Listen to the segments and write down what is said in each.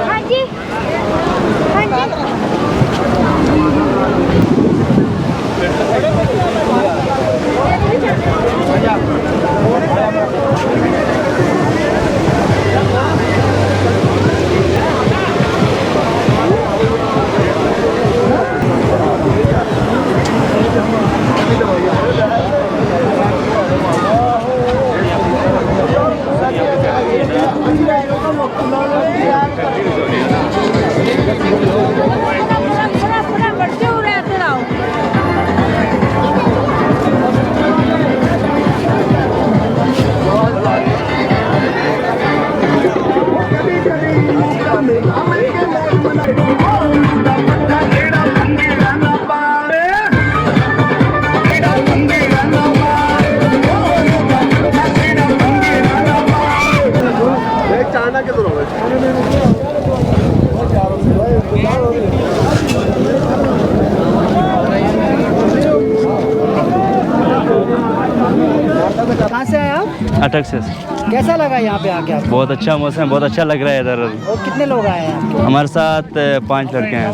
हाँ जी, हाँ जी। कहाँ से आए आप? अटक से। कैसा लगा यहाँ पे आके आपको? बहुत अच्छा मौसम, बहुत अच्छा लग रहा है इधर। और कितने लोग आए हैं आपके? हमारे साथ 5 लड़के हैं।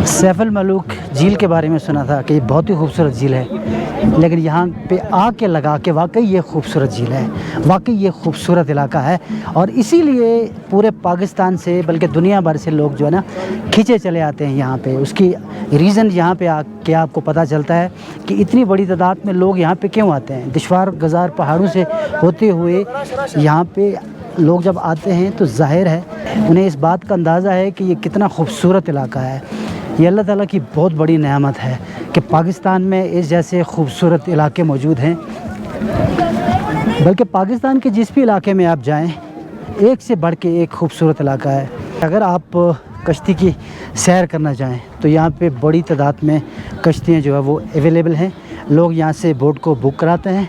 सैफ अल मालूक झील के बारे में सुना था कि ये बहुत ही खूबसूरत झील है, लेकिन यहाँ पे आके लगा कि वाकई ये खूबसूरत झील है, वाकई ये खूबसूरत इलाका है। और इसीलिए पूरे पाकिस्तान से बल्कि दुनिया भर से लोग जो है ना खींचे चले आते हैं यहाँ पे। उसकी रीज़न यहाँ पे आके आपको पता चलता है कि इतनी बड़ी तादाद में लोग यहाँ पे क्यों आते हैं। दुश्वार गुज़ार पहाड़ों से होते हुए यहाँ पे लोग जब आते हैं तो जाहिर है उन्हें इस बात का अंदाज़ा है कि ये कितना खूबसूरत इलाका है। ये अल्लाह ताला की बहुत बड़ी नेमत है कि पाकिस्तान में इस जैसे खूबसूरत इलाके मौजूद हैं। बल्कि पाकिस्तान के जिस भी इलाके में आप जाएं, एक से बढ़ के एक खूबसूरत इलाका है। अगर आप कश्ती की सैर करना चाहें तो यहाँ पे बड़ी तादाद में कश्तियाँ जो है वो अवेलेबल हैं। लोग यहाँ से बोट को बुक कराते हैं।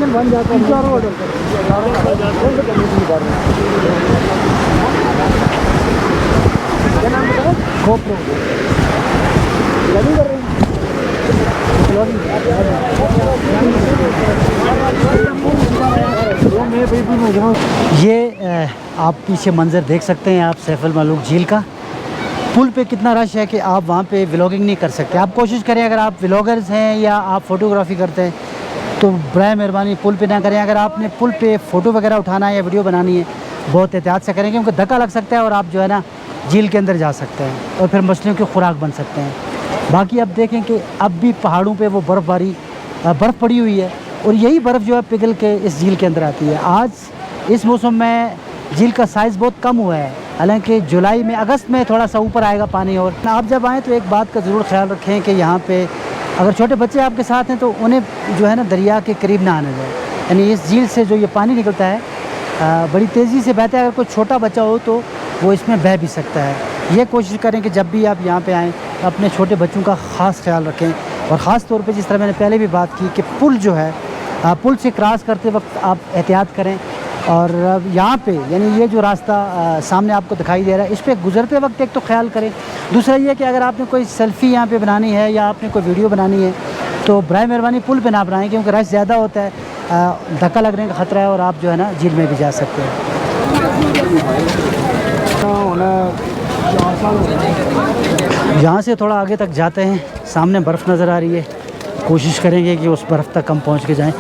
स्टेशन बन जाता है, चारों ऑर्डर GoPro कर रहे हैं। ये आप पीछे मंज़र देख सकते हैं आप सैफुल मलूक झील का। पुल पे कितना रश है कि आप वहाँ पे व्लॉगिंग नहीं कर सकते। आप कोशिश करें, अगर आप व्लॉगर्स हैं या आप फ़ोटोग्राफी करते हैं तो बराए मेहरबानी पुल पे ना करें। अगर आपने पुल पे फ़ोटो वगैरह उठाना है या वीडियो बनानी है, बहुत एहतियात से करें, क्योंकि धक्का लग सकता है और आप जो है ना झील के अंदर जा सकते हैं और फिर मछलियों की खुराक बन सकते हैं। बाकी अब देखें कि अब भी पहाड़ों पे वो बर्फ़ पड़ी हुई है और यही बर्फ़ जो है पिघल के इस झील के अंदर आती है। आज इस मौसम में झील का साइज़ बहुत कम हुआ है, हालांकि जुलाई में, अगस्त में थोड़ा सा ऊपर आएगा पानी। और आप जब आएँ तो एक बात का ज़रूर ख्याल रखें कि यहाँ पे अगर छोटे बच्चे आपके साथ हैं तो उन्हें जो है ना दरिया के करीब ना आने दें। यानी इस झील से जो ये पानी निकलता है बड़ी तेज़ी से बहता है। अगर कोई छोटा बच्चा हो तो वो इसमें बह भी सकता है। ये कोशिश करें कि जब भी आप यहाँ पे आएँ अपने छोटे बच्चों का ख़ास ख्याल रखें, और ख़ास तौर पे जिस तरह मैंने पहले भी बात की कि पुल जो है, पुल से क्रॉस करते वक्त आप एहतियात करें। और यहाँ पे यानी ये जो रास्ता सामने आपको दिखाई दे रहा है, इस पर गुज़रते वक्त एक तो ख्याल करें। दूसरा ये कि अगर आपने कोई सेल्फ़ी यहाँ पे बनानी है या आपने कोई वीडियो बनानी है तो बराए मेहरबानी पुल पे ना बनाएं, क्योंकि रश ज़्यादा होता है, धक्का लगने का ख़तरा है और आप जो है ना झील में भी जा सकते हैं। यहाँ से थोड़ा आगे तक जाते हैं, सामने बर्फ़ नज़र आ रही है, कोशिश करेंगे कि उस बर्फ़ तक हम पहुँच के जाएँ।